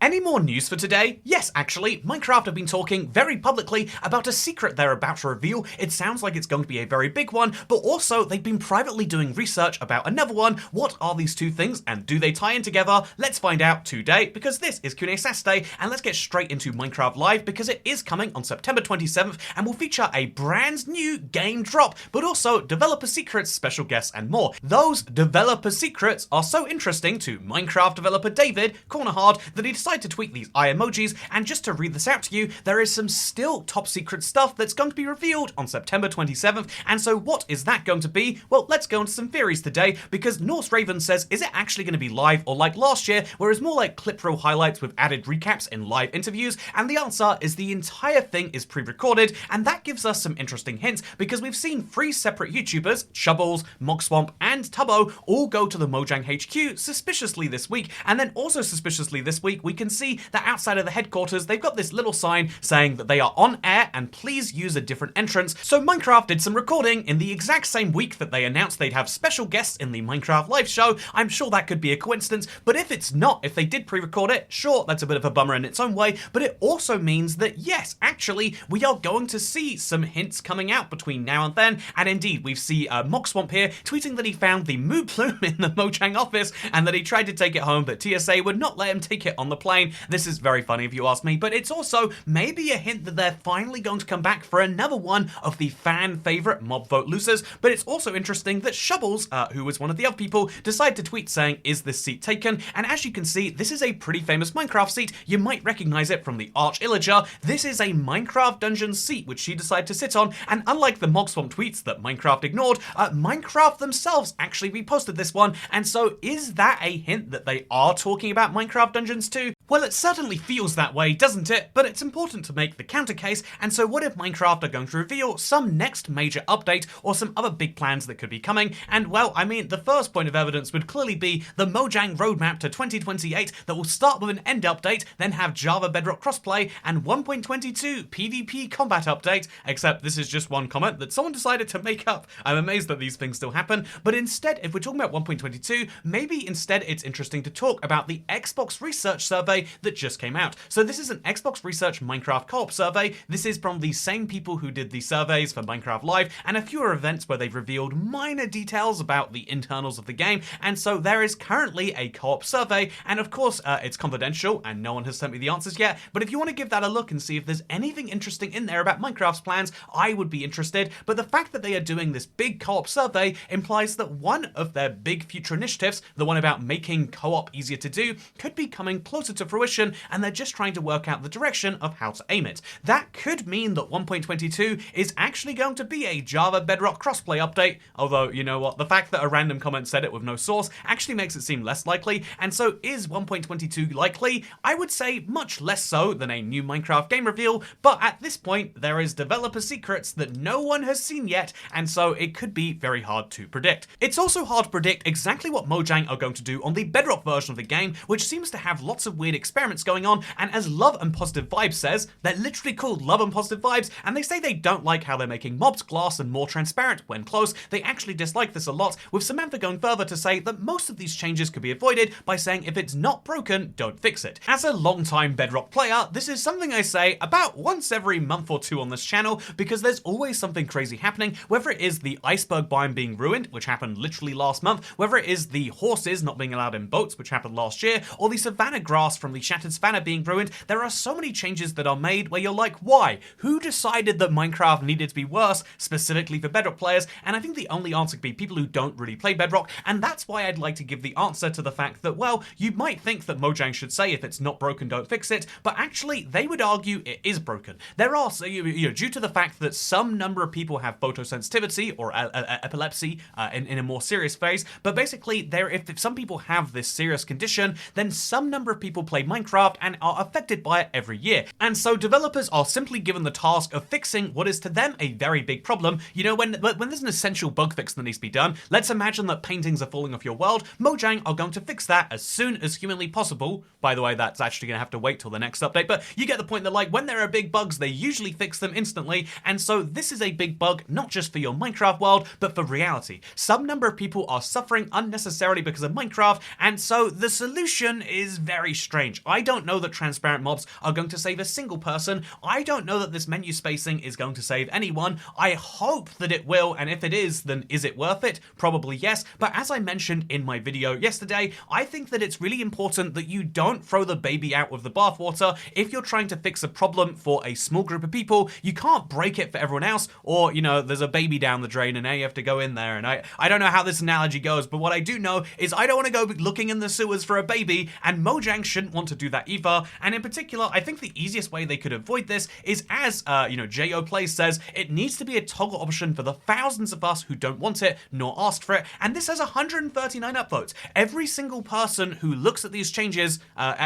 Any more news for today? Yes, actually, Minecraft have been talking very publicly about a secret they're about to reveal. It sounds like it's going to be a very big one, but also they've been privately doing research about another one. What are these two things and do they tie in together? Let's find out today, because this is Q&A Saturday, and let's get straight into Minecraft Live because it is coming on September 27th and will feature a brand new game drop, but also developer secrets, special guests and more. Those developer secrets are so interesting to Minecraft developer David Cornerhard that he decided to tweet these eye emojis, and just to read this out to you, there is some still top secret stuff that's going to be revealed on September 27th, and so what is that going to be? Well, let's go into some theories today, because Norse Raven says, is it actually going to be live or like last year, whereas more like clip reel highlights with added recaps in live interviews? And the answer is the entire thing is pre-recorded, and that gives us some interesting hints, because we've seen 3 separate YouTubers, Chubbles, Mogswamp, and Tubbo, all go to the Mojang HQ suspiciously this week, and then also suspiciously this week we can see that outside of the headquarters they've got this little sign saying that they are on air and please use a different entrance. So Minecraft did some recording in the exact same week that they announced they'd have special guests in the Minecraft live show. I'm sure that could be a coincidence, but if it's not, if they did pre-record it, sure, that's a bit of a bummer in its own way, but it also means that yes, actually, we are going to see some hints coming out between now and then, and indeed, we see Mogswamp here tweeting that he found the Moo Plume in the Mojang office and that he tried to take it home, but TSA would not let him take it on the plane. This is very funny if you ask me, but it's also maybe a hint that they're finally going to come back for another one of the fan favorite mob vote losers. But it's also interesting that Chubbles, who was one of the other people, decided to tweet saying, is this seat taken? And as you can see, this is a pretty famous Minecraft seat. You might recognize it from the Arch Illager. This is a Minecraft dungeon seat which she decided to sit on, and unlike the Mogswamp tweets that Minecraft ignored, Minecraft themselves actually reposted this one. And so is that a hint that they are talking about Minecraft dungeons too? Well, it certainly feels that way, doesn't it? But it's important to make the counter case, and so what if Minecraft are going to reveal some next major update or some other big plans that could be coming? And well, I mean, the first point of evidence would clearly be the Mojang roadmap to 2028 that will start with an end update, then have Java Bedrock crossplay and 1.22 PvP combat update, except this is just one comment that someone decided to make up. I'm amazed that these things still happen, but instead, if we're talking about 1.22, maybe instead it's interesting to talk about the Xbox research survey that just came out. So this is an Xbox Research Minecraft co-op survey. This is from the same people who did the surveys for Minecraft Live and a few events where they've revealed minor details about the internals of the game. And so there is currently a co-op survey, and of course it's confidential and no one has sent me the answers yet, but if you want to give that a look and see if there's anything interesting in there about Minecraft's plans, I would be interested. But the fact that they are doing this big co-op survey implies that one of their big future initiatives, the one about making co-op easier to do, could be coming closer to fruition, and they're just trying to work out the direction of how to aim it. That could mean that 1.22 is actually going to be a Java Bedrock crossplay update, although, you know what, the fact that a random comment said it with no source actually makes it seem less likely, and so is 1.22 likely? I would say much less so than a new Minecraft game reveal, but at this point, there is developer secrets that no one has seen yet, and so it could be very hard to predict. It's also hard to predict exactly what Mojang are going to do on the Bedrock version of the game, which seems to have lots of weird experiments going on, and as Love and Positive Vibes says, they're literally called Love and Positive Vibes, and they say they don't like how they're making mobs glass and more transparent when close. They actually dislike this a lot, with Samantha going further to say that most of these changes could be avoided by saying if it's not broken, don't fix it. As a long-time Bedrock player, this is something I say about once every month or two on this channel, because there's always something crazy happening, whether it is the iceberg biome being ruined, which happened literally last month, whether it is the horses not being allowed in boats, which happened last year, or the savanna grass from the Shattered Savannah being ruined. There are so many changes that are made where you're like, why? Who decided that Minecraft needed to be worse, specifically for Bedrock players? And I think the only answer could be people who don't really play Bedrock, and that's why I'd like to give the answer to the fact that, well, you might think that Mojang should say if it's not broken, don't fix it, but actually they would argue it is broken. There are, due to the fact that some number of people have photosensitivity or epilepsy in a more serious phase, but basically if some people have this serious condition, then some number of people play Minecraft and are affected by it every year. And so developers are simply given the task of fixing what is to them a very big problem. You know, when there's an essential bug fix that needs to be done, let's imagine that paintings are falling off your world. Mojang are going to fix that as soon as humanly possible. By the way, that's actually going to have to wait till the next update, but you get the point that, like, when there are big bugs, they usually fix them instantly. And so this is a big bug, not just for your Minecraft world, but for reality. Some number of people are suffering unnecessarily because of Minecraft, and so the solution is very strange. strange. I don't know that transparent mobs are going to save a single person. I don't know that this menu spacing is going to save anyone. I hope that it will, and if it is, then is it worth it? Probably yes, but as I mentioned in my video yesterday, I think that it's really important that you don't throw the baby out with the bathwater. If you're trying to fix a problem for a small group of people, you can't break it for everyone else, or, you know, there's a baby down the drain and now you have to go in there, and I don't know how this analogy goes, but what I do know is I don't want to go looking in the sewers for a baby, and Mojang shouldn't want to do that either. And in particular, I think the easiest way they could avoid this is, as Jo Plays says, it needs to be a toggle option for the thousands of us who don't want it nor asked for it, and this has 139 upvotes. Every single person who looks at these changes,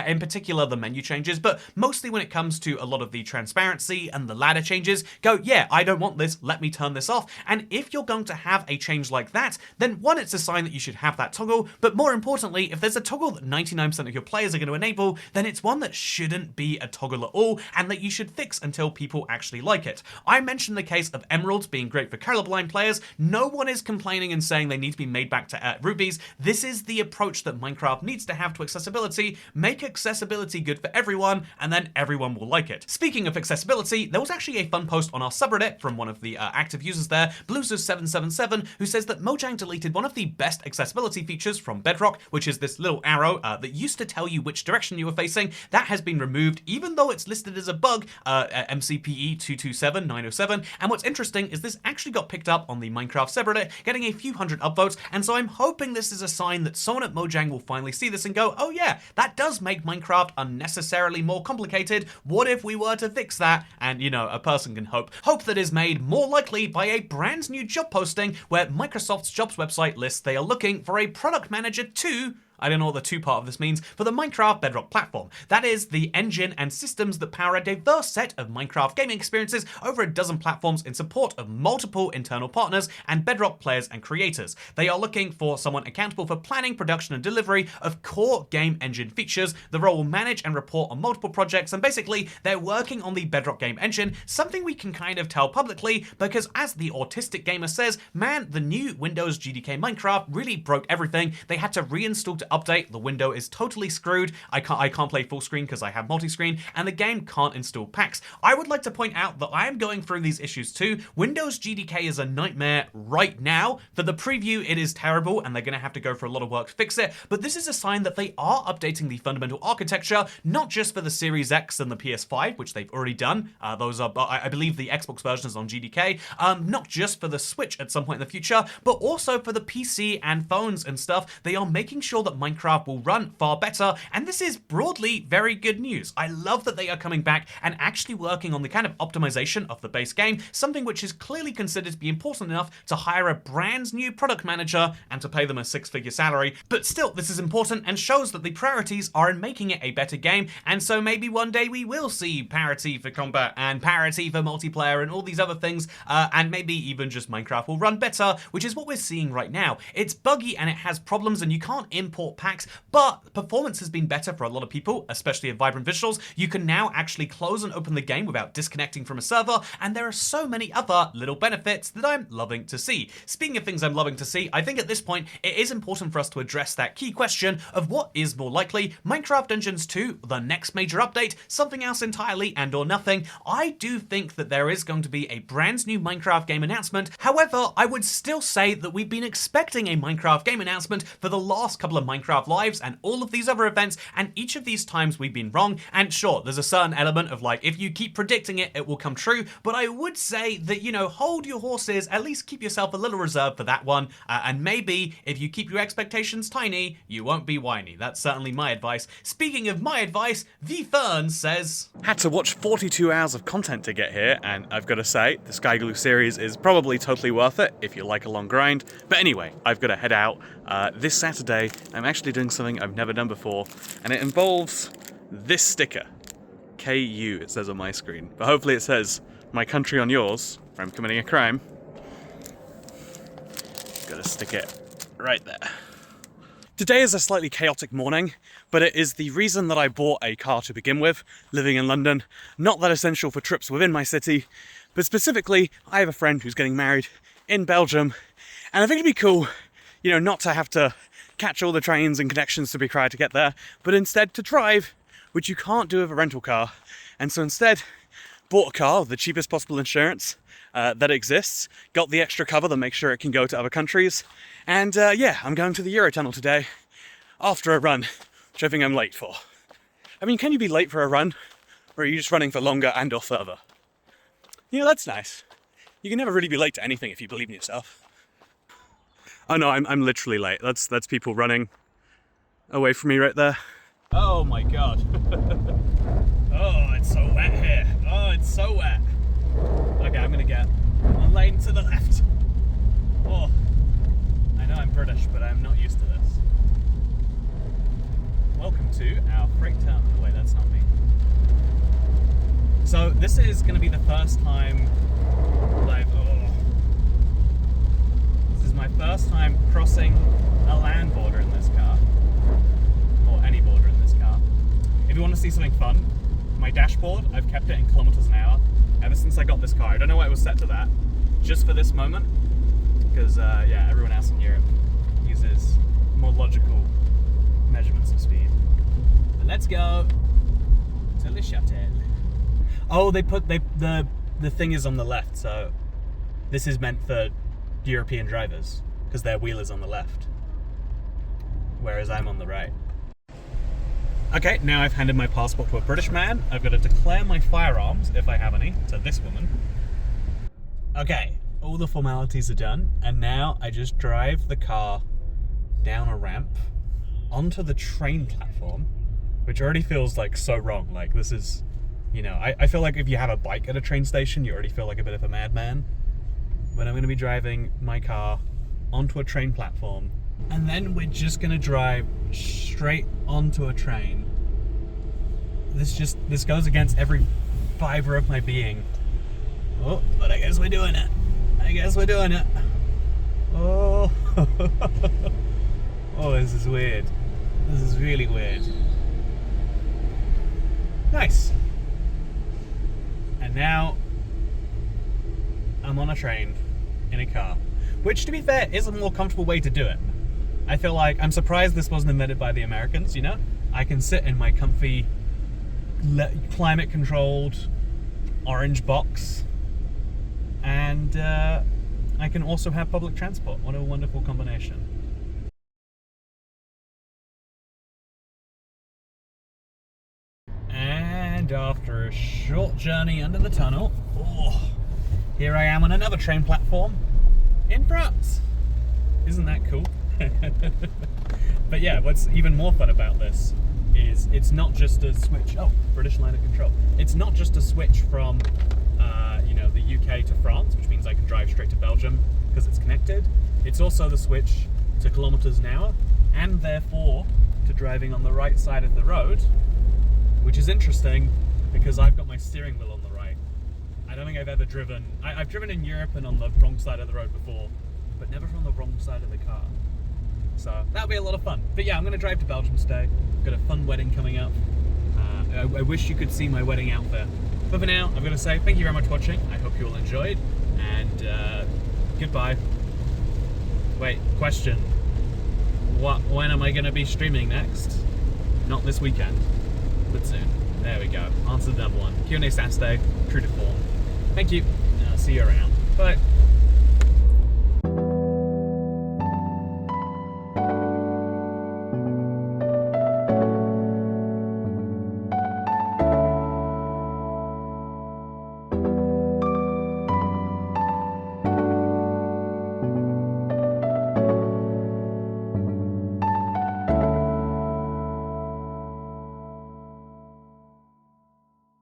in particular the menu changes, but mostly when it comes to a lot of the transparency and the ladder changes, go, yeah, I don't want this, let me turn this off. And if you're going to have a change like that, then one, it's a sign that you should have that toggle, but more importantly, if there's a toggle that 99% of your players are going to enable, then it's one that shouldn't be a toggle at all, and that you should fix until people actually like it. I mentioned the case of emeralds being great for colorblind players. No one is complaining and saying they need to be made back to rubies. This is the approach that Minecraft needs to have to accessibility. Make accessibility good for everyone, and then everyone will like it. Speaking of accessibility, there was actually a fun post on our subreddit from one of the active users there, Bluesus777, who says that Mojang deleted one of the best accessibility features from Bedrock, which is this little arrow that used to tell you which direction you were facing. That has been removed, even though it's listed as a bug, MCPE 227907. And what's interesting is this actually got picked up on the Minecraft subreddit, getting a few hundred upvotes, and so I'm hoping this is a sign that someone at Mojang will finally see this and go, oh yeah, that does make Minecraft unnecessarily more complicated. What if we were to fix that? And, you know, a person can hope that is made more likely by a brand new job posting where Microsoft's jobs website lists they are looking for a product manager to, I don't know what the two part of this means, for the Minecraft Bedrock platform. That is the engine and systems that power a diverse set of Minecraft gaming experiences over a dozen platforms in support of multiple internal partners and Bedrock players and creators. They are looking for someone accountable for planning, production, and delivery of core game engine features. The role will manage and report on multiple projects, and basically they're working on the Bedrock game engine, something we can kind of tell publicly because, as the autistic gamer says, man, the new Windows GDK Minecraft really broke everything. They had to reinstall to update, the window is totally screwed, I can't play full screen because I have multi-screen, and the game can't install packs. I would like to point out that I am going through these issues too. Windows GDK is a nightmare right now. For the preview, it is terrible, and they're going to have to go for a lot of work to fix it, but this is a sign that they are updating the fundamental architecture, not just for the Series X and the PS5, which they've already done. Those are, I believe the Xbox version is on GDK, not just for the Switch at some point in the future, but also for the PC and phones and stuff. They are making sure that Minecraft will run far better, and this is broadly very good news. I love that they are coming back and actually working on the kind of optimization of the base game, something which is clearly considered to be important enough to hire a brand new product manager and to pay them a six-figure salary. But still, this is important and shows that the priorities are in making it a better game, and so maybe one day we will see parity for combat and parity for multiplayer and all these other things, and maybe even just Minecraft will run better, which is what we're seeing right now. It's buggy and it has problems and you can't import packs, but performance has been better for a lot of people, especially in Vibrant Visuals. You can now actually close and open the game without disconnecting from a server, and there are so many other little benefits that I'm loving to see. Speaking of things I'm loving to see, I think at this point it is important for us to address that key question of what is more likely, Minecraft Dungeons 2, the next major update, something else entirely, and or nothing. I do think that there is going to be a brand new Minecraft game announcement. However, I would still say that we've been expecting a Minecraft game announcement for the last couple of Minecraft Lives and all of these other events, and each of these times we've been wrong. And sure, there's a certain element of like, if you keep predicting it, it will come true, but I would say that, you know, hold your horses, at least keep yourself a little reserved for that one, and maybe if you keep your expectations tiny, you won't be whiny. That's certainly my advice. Speaking of my advice, V Fern says, had to watch 42 hours of content to get here, and I've got to say, the Sky Glue series is probably totally worth it if you like a long grind. But anyway, I've got to head out. This Saturday, I'm actually doing something I've never done before, and it involves this sticker. KU, it says on my screen. But hopefully it says, my country on yours, or I'm committing a crime. Gotta stick it right there. Today is a slightly chaotic morning, but it is the reason that I bought a car to begin with, living in London. Not that essential for trips within my city, but specifically, I have a friend who's getting married in Belgium, and I think it'd be cool, you know, not to have to catch all the trains and connections to be required to get there, but instead to drive which you can't do with a rental car. And so instead, bought a car with the cheapest possible insurance that exists, got the extra cover that makes sure it can go to other countries, and yeah, I'm going to the Eurotunnel today after a run, which I think I'm late for. I mean, can you be late for a run, or are you just running for longer and or further? You know, that's nice. You can never really be late to anything if you believe in yourself. Oh no, I'm literally late. That's people running away from me right there. Oh my god. Oh, it's so wet here. Oh, it's so wet. Okay, I'm gonna get a lane to the left. Oh, I know I'm British, but I'm not used to this. Welcome to our freight terminal. Wait, that's not me. So this is gonna be the first time this is my first time crossing a land border in this car. Or any border in this car. If you want to see something fun, my dashboard, I've kept it in kilometers an hour ever since I got this car. I don't know why it was set to that, just for this moment, because yeah, everyone else in Europe uses more logical measurements of speed. But let's go to Le Châtel. Oh, they put the thing is on the left, so this is meant for European drivers because their wheel is on the left, whereas I'm on the right. Okay, now I've handed my passport to a British man. I've got to declare my firearms, if I have any, to this woman. Okay, all the formalities are done, and now I just drive the car down a ramp onto the train platform, which already feels like so wrong. Like, this is, you know, I feel like if you have a bike at a train station, you already feel like a bit of a madman. But I'm going to be driving my car onto a train platform, and then we're just gonna drive straight onto a train. This goes against every fiber of my being. Oh, but I guess we're doing it. Oh, oh, this is weird. This is really weird. Nice. And now I'm on a train in a car, which, to be fair, is a more comfortable way to do it. I feel like I'm surprised this wasn't invented by the Americans, you know? I can sit in my comfy, climate-controlled orange box, and I can also have public transport. What a wonderful combination. And after a short journey under the tunnel, oh, here I am on another train platform in France. Isn't that cool? But yeah, what's even more fun about this is it's not just a switch. Oh, British line of control. It's not just a switch from you know, the UK to France, which means I can drive straight to Belgium because it's connected. It's also the switch to kilometers an hour, and therefore to driving on the right side of the road, which is interesting because I've got my steering wheel on the right. I don't think I've ever driven. I've driven in Europe and on the wrong side of the road before, but never from the wrong side of the car. So that'll be a lot of fun. But yeah, I'm going to drive to Belgium today. I've got a fun wedding coming up. I wish you could see my wedding outfit. But for now, I'm going to say thank you very much for watching. I hope you all enjoyed. And goodbye. Wait, question. When am I going to be streaming next? Not this weekend, but soon. There we go. Answered the number one. Q&A Saturday, true to form. Thank you. See you around. Bye.